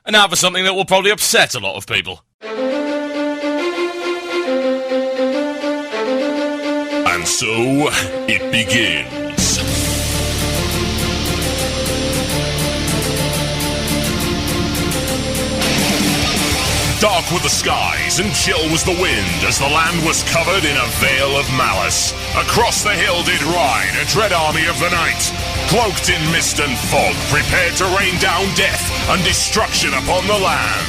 And now for something that will probably upset a lot of people. And so, it begins. Dark were the skies and chill was the wind as the land was covered in a veil of malice. Across the hill did ride a dread army of the night, cloaked in mist and fog, prepared to rain down death and destruction upon the land.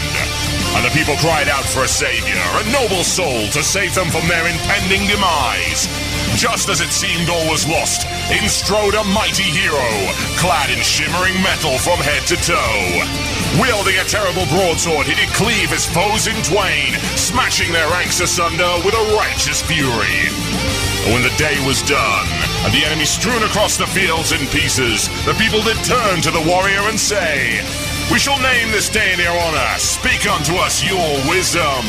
And the people cried out for a savior, a noble soul to save them from their impending demise. Just as it seemed all was lost, in strode a mighty hero, clad in shimmering metal from head to toe. Wielding a terrible broadsword, he did cleave his foes in twain, smashing their ranks asunder with a righteous fury. And when the day was done, and the enemy strewn across the fields in pieces, the people did turn to the warrior and say, "We shall name this day in your honor, speak unto us your wisdom."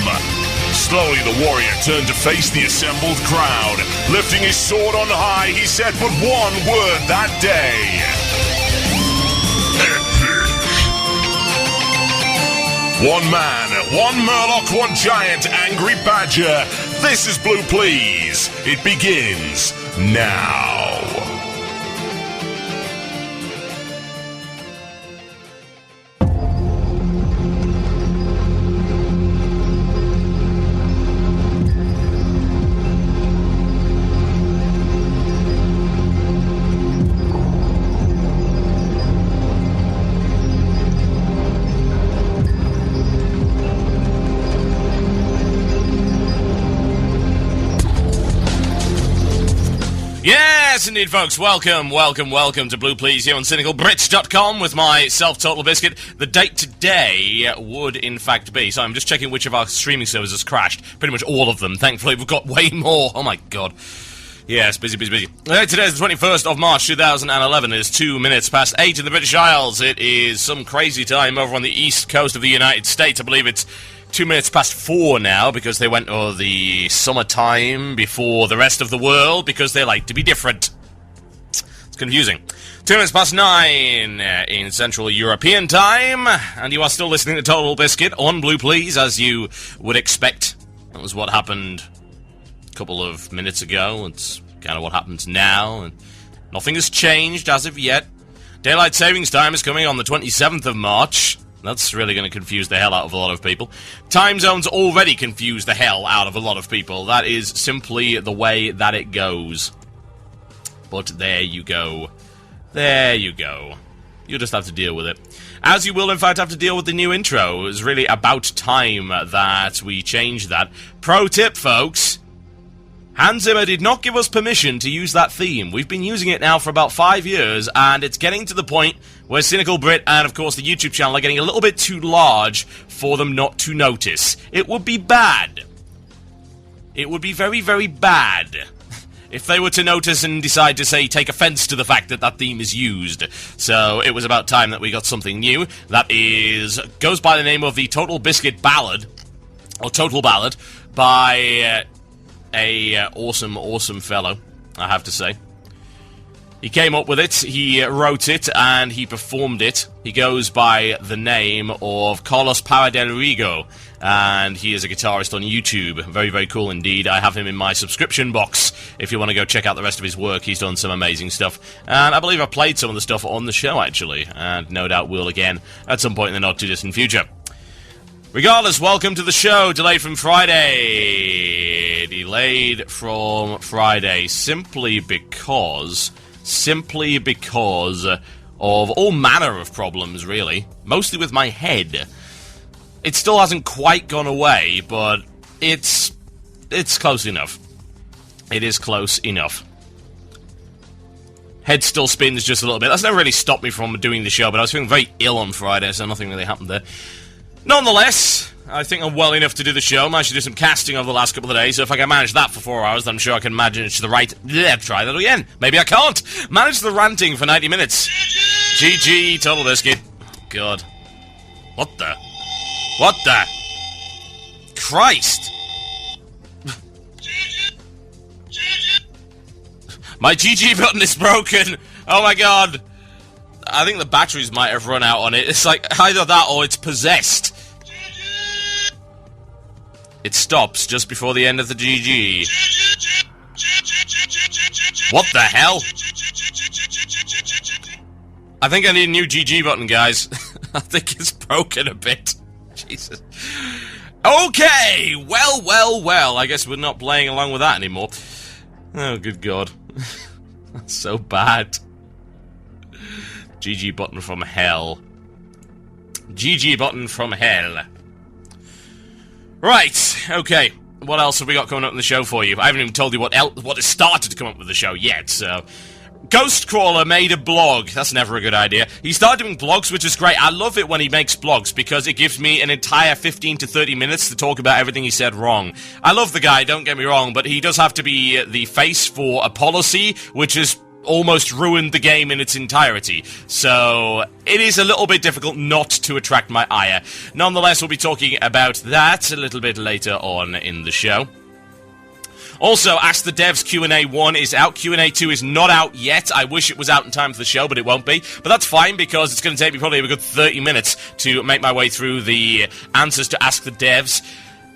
Slowly the warrior turned to face the assembled crowd. Lifting his sword on high, he said but one word that day. One man, one murloc, one giant, angry badger. This is Blue Please. It begins now. Yes, indeed, folks. Welcome to Blue Please here on CynicalBrits.com with myself, Total Biscuit. The date today would, in fact, be... So I'm just checking which of our streaming servers has crashed. Pretty much all of them. Thankfully, we've got way more. Oh, my God. Yes, busy. Today is the 21st of March, 2011. It is 2 minutes past 8 in the British Isles. It is some crazy time over on the east coast of the United States. I believe it's 2 minutes past 4 now, because they went over the summertime before the rest of the world, because they like to be different. It's confusing. 2 minutes past 9 in Central European time, and you are still listening to Total Biscuit on Blue Please, as you would expect. That was what happened a couple of minutes ago. It's kind of what happens now, and nothing has changed as of yet. Daylight Savings Time is coming on the 27th of March. That's really going to confuse the hell out of a lot of people. Time zones already confuse the hell out of a lot of people. That is simply the way that it goes. But there you go. There you go. You'll just have to deal with it. As you will, in fact, have to deal with the new intro. It was really about time that we changed that. Pro tip, folks. Hans Zimmer did not give us permission to use that theme. We've been using it now for about 5 years, and it's getting to the point where Cynical Brit and, of course, the YouTube channel are getting a little bit too large for them not to notice. It would be bad. It would be very, very bad if they were to notice and decide to, say, take offense to the fact that that theme is used. So it was about time that we got something new that goes by the name of the Total Biscuit Ballad, or Total Ballad, by a awesome fellow, I have to say. He came up with it, he wrote it, and he performed it. He goes by the name of Carlos Paradelrigo, and he is a guitarist on YouTube. Very, very cool indeed. I have him in my subscription box. If you want to go check out the rest of his work, he's done some amazing stuff. And I believe I played some of the stuff on the show, actually, and no doubt will again at some point in the not-too-distant future. Regardless, welcome to the show. Delayed from Friday. Simply because of all manner of problems, really. Mostly with my head. It still hasn't quite gone away, but it's close enough. It is close enough. Head still spins just a little bit. That's never really stopped me from doing the show, but I was feeling very ill on Friday, so nothing really happened there. Nonetheless, I think I'm well enough to do the show. Managed to do some casting over the last couple of days, so if I can manage that for 4 hours, then I'm sure I can manage the right... try that again. Maybe I can't. Manage the ranting for 90 minutes. GG, Total Biscuit. God. What the? Christ. My GG button is broken. Oh my God. I think the batteries might have run out on it. It's like either that or it's possessed. It stops just before the end of the GG. What the hell? I think I need a new GG button, guys. I think it's broken a bit. Jesus. Okay, well. I guess we're not playing along with that anymore. Oh, good God. That's so bad. GG button from hell. GG button from hell. Right, okay. What else have we got coming up in the show for you? I haven't even told you what has started to come up with the show yet, so... Ghostcrawler made a blog. That's never a good idea. He started doing blogs, which is great. I love it when he makes blogs, because it gives me an entire 15 to 30 minutes to talk about everything he said wrong. I love the guy, don't get me wrong, but he does have to be the face for a policy, which has almost ruined the game in its entirety. So, it is a little bit difficult not to attract my ire. Nonetheless, we'll be talking about that a little bit later on in the show. Also, Ask the Devs Q&A 1 is out. Q&A 2 is not out yet. I wish it was out in time for the show, but it won't be. But that's fine, because it's going to take me probably a good 30 minutes to make my way through the answers to Ask the Devs.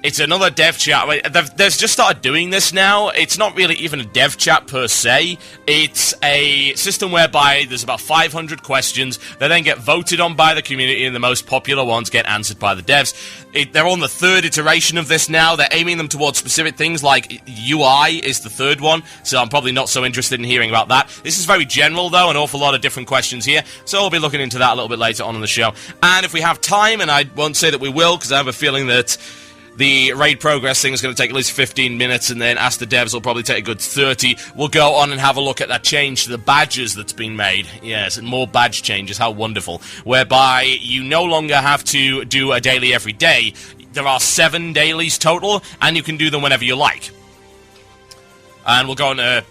It's another dev chat. They've just started doing this now. It's not really even a dev chat per se. It's a system whereby there's about 500 questions. They then get voted on by the community, and the most popular ones get answered by the devs. They're on the third iteration of this now. They're aiming them towards specific things, like UI is the third one, so I'm probably not so interested in hearing about that. This is very general, though, an awful lot of different questions here, so we'll be looking into that a little bit later on in the show. And if we have time, and I won't say that we will, because I have a feeling that the raid progress thing is going to take at least 15 minutes, and then Ask the Devs will probably take a good 30. We'll go on and have a look at that change to the badges that's been made. Yes, and more badge changes, how wonderful. Whereby you no longer have to do a daily every day. There are 7 dailies total, and you can do them whenever you like. And we'll go on to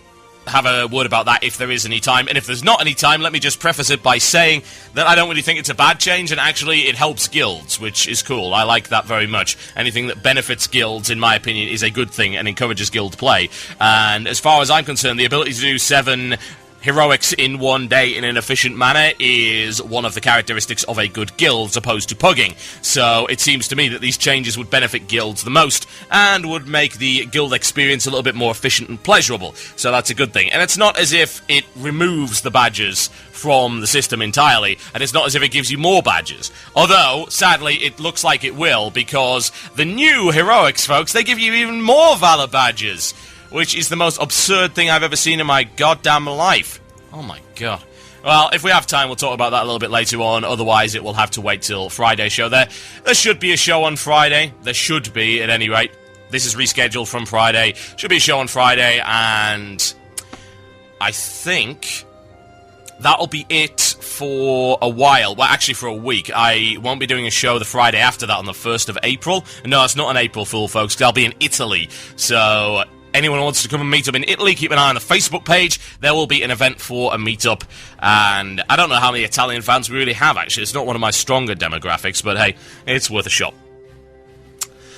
have a word about that if there is any time. And if there's not any time, let me just preface it by saying that I don't really think it's a bad change, and actually it helps guilds, which is cool. I like that very much. Anything that benefits guilds, in my opinion, is a good thing and encourages guild play. And as far as I'm concerned, the ability to do 7 heroics in one day in an efficient manner is one of the characteristics of a good guild, as opposed to pugging. So it seems to me that these changes would benefit guilds the most, and would make the guild experience a little bit more efficient and pleasurable. So that's a good thing. And it's not as if it removes the badges from the system entirely, and it's not as if it gives you more badges. Although, sadly, it looks like it will, because the new heroics, folks, they give you even more valor badges, which is the most absurd thing I've ever seen in my goddamn life. Oh my god. Well, if we have time, we'll talk about that a little bit later on. Otherwise, it will have to wait till Friday's show. There should be a show on Friday. There should be, at any rate. This is rescheduled from Friday. Should be a show on Friday, and I think that'll be it for a while. Well, actually for a week. I won't be doing a show the Friday after that on the 1st of April. No, it's not an April Fool, folks, 'cause I'll be in Italy. So anyone who wants to come and meet up in Italy, keep an eye on the Facebook page. There will be an event for a meetup. And I don't know how many Italian fans we really have, actually. It's not one of my stronger demographics, but hey, it's worth a shot.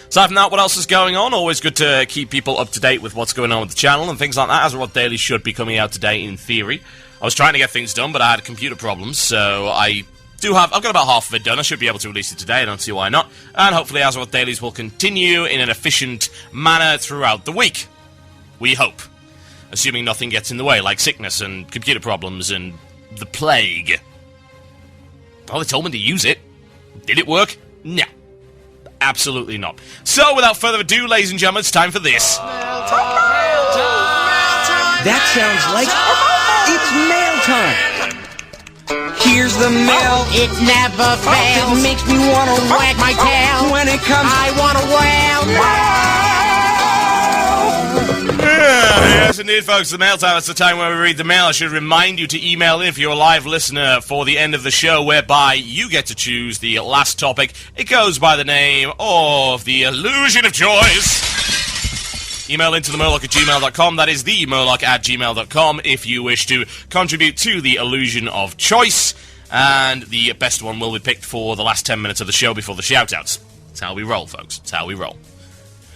Aside from that, what else is going on? Always good to keep people up to date with what's going on with the channel and things like that. Azeroth Daily should be coming out today, in theory. I was trying to get things done, but I had computer problems, so I've got about half of it done. I should be able to release it today. I don't see why not. And hopefully Azeroth Dailies will continue in an efficient manner throughout the week. We hope. Assuming nothing gets in the way, like sickness and computer problems and the plague. Well, they told me to use it. Did it work? No. Absolutely not. So, without further ado, ladies and gentlemen, it's time for this. That sounds like it's mail time. Here's the mail. It never fails. It makes me want to wag my tail. When it comes, I want to wail. Yes, indeed, folks. The mail time. It's the time where we read the mail. I should remind you to email in if you're a live listener for the end of the show, whereby you get to choose the last topic. It goes by the name of the Illusion of Choice. Email into themurloc@gmail.com. That is themurloc@gmail.com if you wish to contribute to the Illusion of Choice. And the best one will be picked for the last 10 minutes of the show before the shout-outs. That's how we roll, folks. That's how we roll.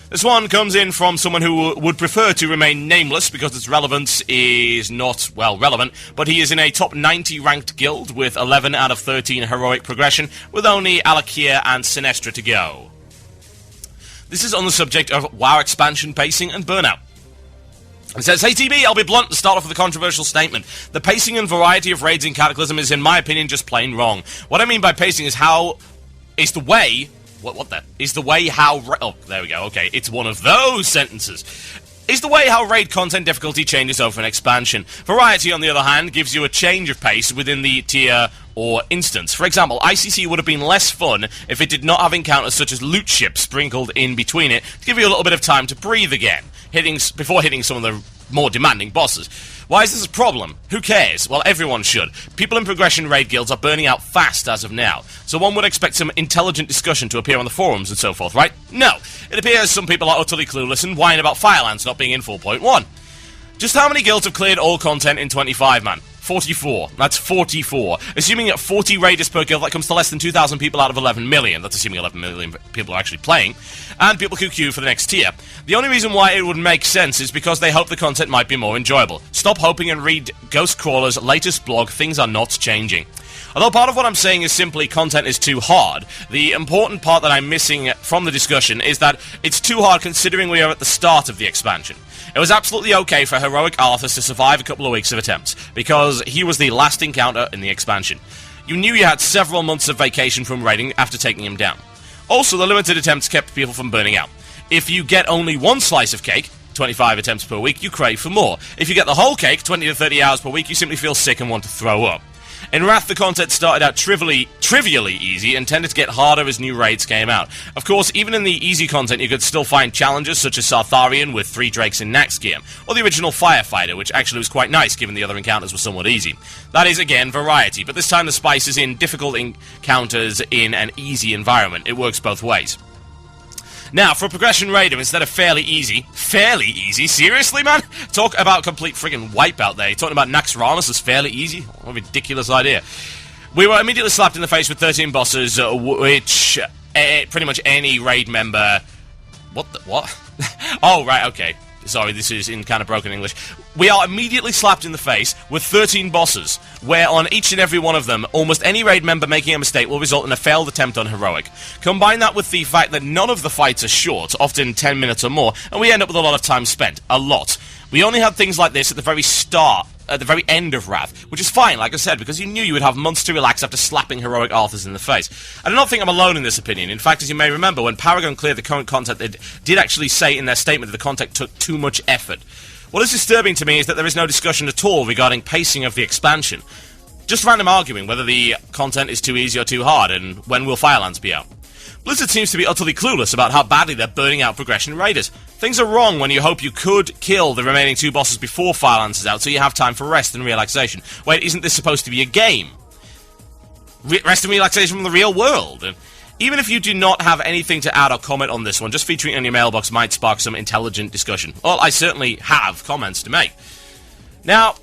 This one comes in from someone who would prefer to remain nameless because its relevance is not, well, relevant, but he is in a top 90 ranked guild with 11 out of 13 heroic progression, with only Alakia and Sinestra to go. This is on the subject of WoW expansion pacing and burnout. It says, "Hey TB, I'll be blunt and start off with a controversial statement. The pacing and variety of raids in Cataclysm is, in my opinion, just plain wrong. What I mean by pacing is the way how... Oh, there we go, okay. It's one of those sentences. Is the way how raid content difficulty changes over an expansion. Variety, on the other hand, gives you a change of pace within the tier or instance. For example, ICC would have been less fun if it did not have encounters such as loot ships sprinkled in between it to give you a little bit of time to breathe again, before hitting some of the more demanding bosses. Why is this a problem? Who cares? Well, everyone should. People in progression raid guilds are burning out fast as of now, so one would expect some intelligent discussion to appear on the forums and so forth, right? No. It appears some people are utterly clueless and whine about Firelands not being in 4.1. Just how many guilds have cleared all content in 25, man? 44. That's 44. Assuming at 40 raiders per guild, that comes to less than 2,000 people out of 11 million. That's assuming 11 million people are actually playing. And people who queue for the next tier. The only reason why it would make sense is because they hope the content might be more enjoyable. Stop hoping and read Ghostcrawler's latest blog, Things Are Not Changing. Although part of what I'm saying is simply content is too hard, the important part that I'm missing from the discussion is that it's too hard considering we are at the start of the expansion. It was absolutely okay for heroic Arthas to survive a couple of weeks of attempts, because he was the last encounter in the expansion. You knew you had several months of vacation from raiding after taking him down. Also, the limited attempts kept people from burning out. If you get only one slice of cake, 25 attempts per week, you crave for more. If you get the whole cake, 20 to 30 hours per week, you simply feel sick and want to throw up. In Wrath, the content started out trivially easy and tended to get harder as new raids came out. Of course, even in the easy content, you could still find challenges such as Sartharian with 3 Drakes in Nax gear, or the original Firefighter, which actually was quite nice given the other encounters were somewhat easy. That is, again, variety, but this time the spice is in difficult encounters in an easy environment. It works both ways. Now, for a progression raider, instead of fairly easy, seriously, man? Talk about complete friggin' wipeout there. You're talking about Naxxramas as fairly easy? What a ridiculous idea. We were immediately slapped in the face with 13 bosses, which pretty much any raid member... What? Oh, right, okay. Sorry, this is in kind of broken English. We are immediately slapped in the face with 13 bosses, where on each and every one of them, almost any raid member making a mistake will result in a failed attempt on heroic. Combine that with the fact that none of the fights are short, often 10 minutes or more, and we end up with a lot of time spent. A lot. We only had things like this at the very start, at the very end of Wrath, which is fine, like I said, because you knew you would have months to relax after slapping heroic Arthas in the face. I do not think I'm alone in this opinion. In fact, as you may remember, when Paragon cleared the current content, they did actually say in their statement that the content took too much effort. What is disturbing to me is that there is no discussion at all regarding pacing of the expansion. Just random arguing whether the content is too easy or too hard, and when will Firelands be out. Blizzard seems to be utterly clueless about how badly they're burning out progression raiders. Things are wrong when you hope you could kill the remaining 2 bosses before Firelands is out, so you have time for rest and relaxation. Wait, isn't this supposed to be a game? Rest and relaxation from the real world. And even if you do not have anything to add or comment on this one, just featuring it in your mailbox might spark some intelligent discussion. Well, I certainly have comments to make. Now,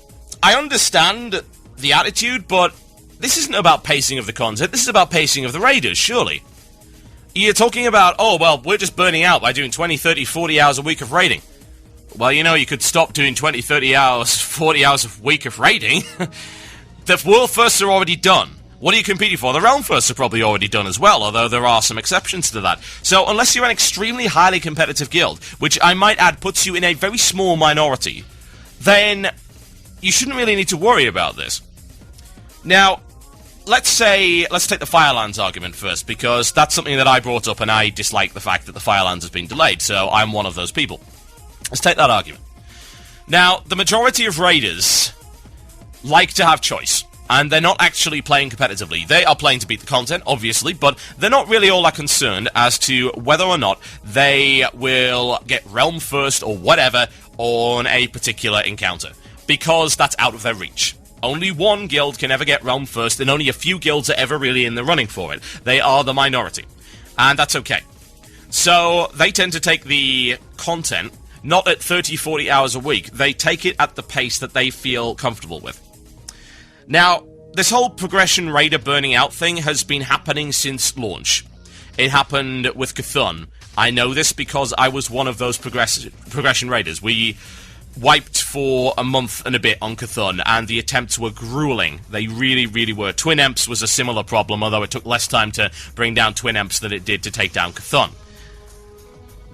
I understand the attitude, but this isn't about pacing of the content, this is about pacing of the raiders, surely. You're talking about, oh, well, we're just burning out by doing 20, 30, 40 hours a week of raiding. Well, you know, you could stop doing 20, 30 hours, 40 hours a week of raiding. The World Firsts are already done. What are you competing for? The Realm Firsts are probably already done as well, although there are some exceptions to that. So, unless you're an extremely highly competitive guild, which I might add puts you in a very small minority, then you shouldn't really need to worry about this. Now, let's take the Firelands argument first, because that's something that I brought up and I dislike the fact that the Firelands has been delayed, so I'm one of those people. Let's take that argument. Now, the majority of raiders like to have choice, and they're not actually playing competitively. They are playing to beat the content, obviously, but they're not really all that concerned as to whether or not they will get Realm First or whatever on a particular encounter, because that's out of their reach. Only one guild can ever get Realm First, and only a few guilds are ever really in the running for it. They are the minority. And that's okay. So, they tend to take the content, not at 30, 40 hours a week. They take it at the pace that they feel comfortable with. Now, this whole progression raider burning out thing has been happening since launch. It happened with Cthulhu, I know this because I was one of those progression raiders. We wiped for a month and a bit on Cthulhu, and the attempts were grueling. They really, really were. Twin Emps was a similar problem, although it took less time to bring down Twin Emps than it did to take down Cthulhu.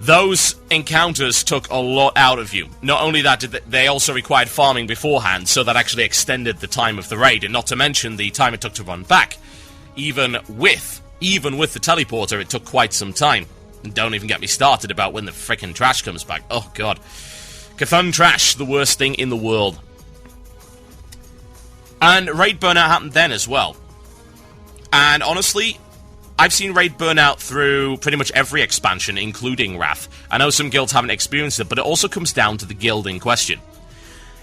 Those encounters took a lot out of you. Not only that, they also required farming beforehand, so that actually extended the time of the raid, and not to mention the time it took to run back. Even with the teleporter, it took quite some time. And don't even get me started about when the frickin' trash comes back. Oh, God. Cthulhu trash, the worst thing in the world. And raid burnout happened then as well. And honestly, I've seen raid burnout through pretty much every expansion, including Wrath. I know some guilds haven't experienced it, but it also comes down to the guild in question.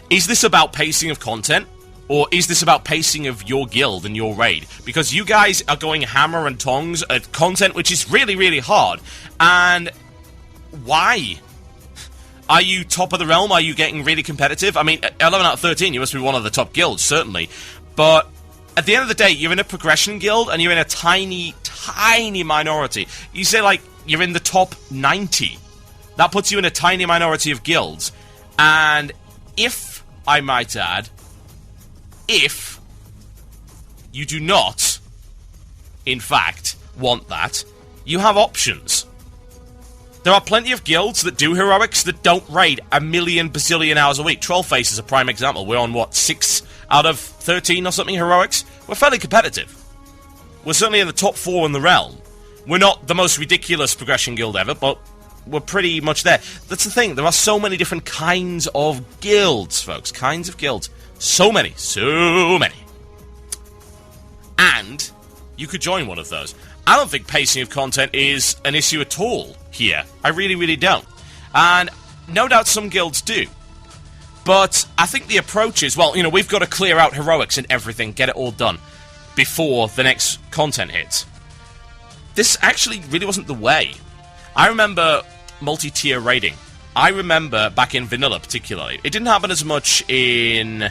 Is this about pacing of content? Or is this about pacing of your guild and your raid? Because you guys are going hammer and tongs at content which is really, really hard. And why? Are you top of the realm? Are you getting really competitive? I mean, 11 out of 13, you must be one of the top guilds, certainly. But at the end of the day, you're in a progression guild, and you're in a tiny, tiny minority. You say, like, you're in the top 90. That puts you in a tiny minority of guilds. And if, I might add, if you do not, in fact, want that, you have options. There are plenty of guilds that do heroics that don't raid a million bazillion hours a week. Trollface is a prime example. We're on, what, 6 out of 13 or something heroics? We're fairly competitive. We're certainly in the top 4 in the realm. We're not the most ridiculous progression guild ever, but we're pretty much there. That's the thing. There are so many different kinds of guilds, folks. Kinds of guilds. So many. So many. And you could join one of those. I don't think pacing of content is an issue at all here. I really, really don't. And no doubt some guilds do. But I think the approach is, well, you know, we've got to clear out heroics and everything, get it all done before the next content hits. This actually really wasn't the way. I remember multi-tier raiding. I remember back in vanilla particularly. It didn't happen as much in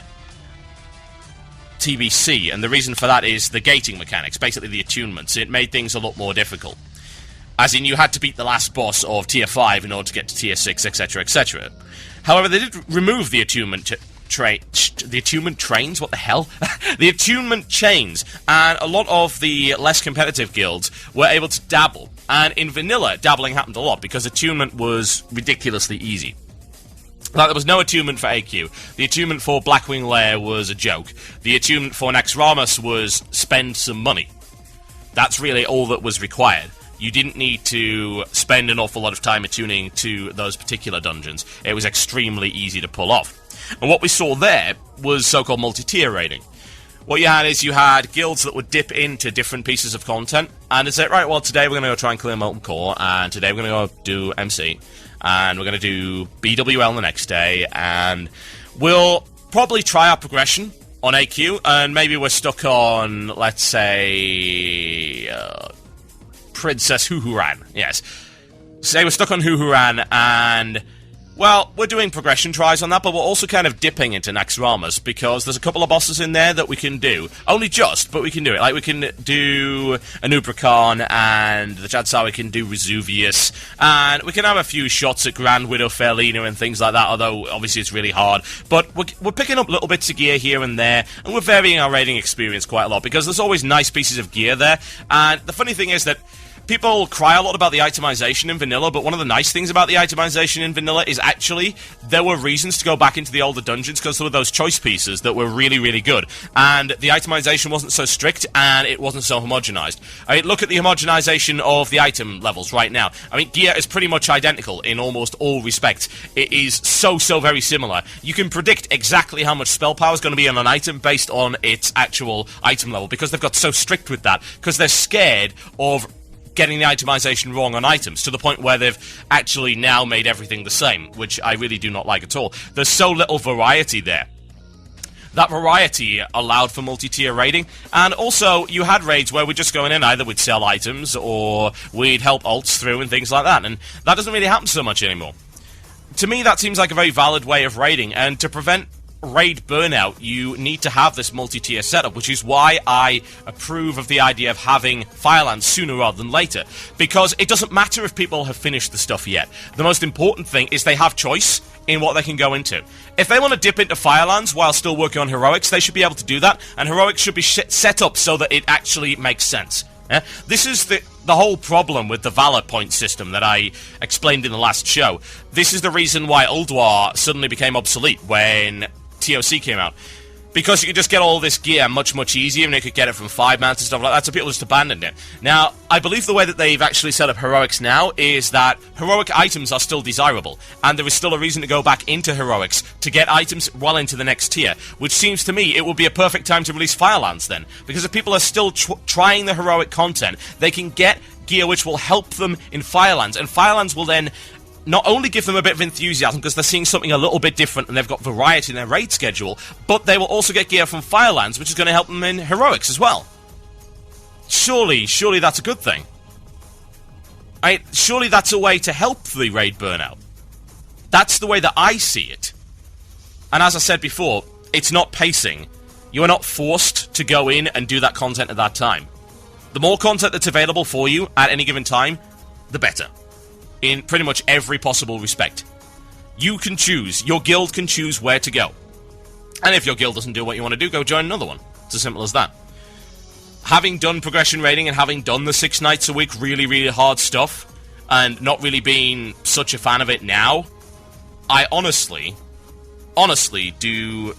TBC, and the reason for that is the gating mechanics, basically the attunements. It made things a lot more difficult. As in, you had to beat the last boss of Tier 5 in order to get to Tier 6, etc., etc. However, they did remove the attunement the attunement trains? What the hell? The attunement chains, and a lot of the less competitive guilds were able to dabble. And in vanilla, dabbling happened a lot, because attunement was ridiculously easy. Like, there was no attunement for AQ. The attunement for Blackwing Lair was a joke. The attunement for Naxxramas was spend some money. That's really all that was required. You didn't need to spend an awful lot of time attuning to those particular dungeons. It was extremely easy to pull off. And what we saw there was so-called multi-tier raiding. What you had is you had guilds that would dip into different pieces of content, and say, right, well, today we're going to go try and clear Molten Core, and today we're going to go do MC, and we're going to do BWL the next day, and we'll probably try our progression on AQ, and maybe we're stuck on, let's say, Princess Huhuran. Yes. Say we're stuck on Huhuran, and, well, we're doing progression tries on that, but we're also kind of dipping into Naxxramas, because there's a couple of bosses in there that we can do. Only just, but we can do it. Like, we can do Anubrakan, and the Chadsar, we can do Vesuvius, and we can have a few shots at Grand Widow Fairlina and things like that, although, obviously, it's really hard. But we're picking up little bits of gear here and there, and we're varying our raiding experience quite a lot, because there's always nice pieces of gear there. And the funny thing is that people cry a lot about the itemization in vanilla, but one of the nice things about the itemization in vanilla is actually there were reasons to go back into the older dungeons, because there were those choice pieces that were really, really good. And the itemization wasn't so strict, and it wasn't so homogenized. I mean, look at the homogenization of the item levels right now. I mean, gear is pretty much identical in almost all respects. It is so very similar. You can predict exactly how much spell power is going to be on an item based on its actual item level, because they've got so strict with that, because they're scared of getting the itemization wrong on items, to the point where they've actually now made everything the same, which I really do not like at all. There's so little variety there. That variety allowed for multi-tier raiding, and also you had raids where we're just going in, either we'd sell items or we'd help alts through and things like that, and that doesn't really happen so much anymore. To me, that seems like a very valid way of raiding, and to prevent raid burnout, you need to have this multi-tier setup, which is why I approve of the idea of having Firelands sooner rather than later. Because it doesn't matter if people have finished the stuff yet. The most important thing is they have choice in what they can go into. If they want to dip into Firelands while still working on Heroics, they should be able to do that, and Heroics should be set up so that it actually makes sense. This is the whole problem with the Valor point system that I explained in the last show. This is the reason why Ulduar suddenly became obsolete when TOC came out. Because you could just get all this gear much, much easier, and you could get it from 5 mounts and stuff like that, so people just abandoned it. Now, I believe the way that they've actually set up Heroics now is that Heroic items are still desirable, and there is still a reason to go back into Heroics to get items well into the next tier, which seems to me it would be a perfect time to release Firelands then, because if people are still trying the Heroic content, they can get gear which will help them in Firelands, and Firelands will then not only give them a bit of enthusiasm because they're seeing something a little bit different and they've got variety in their raid schedule, but they will also get gear from Firelands, which is going to help them in Heroics as well. Surely that's a good thing. Surely that's a way to help the raid burnout. That's the way that I see it. And as I said before, it's not pacing. You are not forced to go in and do that content at that time. The more content that's available for you at any given time, the better. In pretty much every possible respect. You can choose. Your guild can choose where to go. And if your guild doesn't do what you want to do, go join another one. It's as simple as that. Having done progression raiding and having done the 6 nights a week really, really hard stuff, and not really being such a fan of it now, I honestly do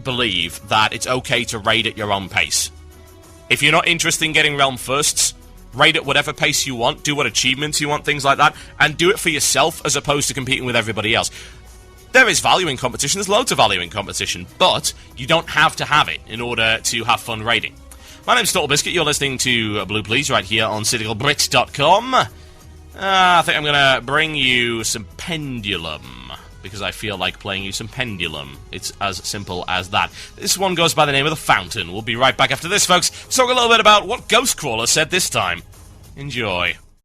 believe that it's okay to raid at your own pace. If you're not interested in getting Realm Firsts, raid at whatever pace you want, do what achievements you want, things like that, and do it for yourself as opposed to competing with everybody else. There is value in competition, there's loads of value in competition, but you don't have to have it in order to have fun raiding. My name's Total Biscuit, you're listening to Blue Please right here on CynicalBrits.com. I think I'm going to bring you some Pendulum, because I feel like playing you some Pendulum. It's as simple as that. This one goes by the name of The Fountain. We'll be right back after this, folks. Let's talk a little bit about what Ghostcrawler said this time. Enjoy.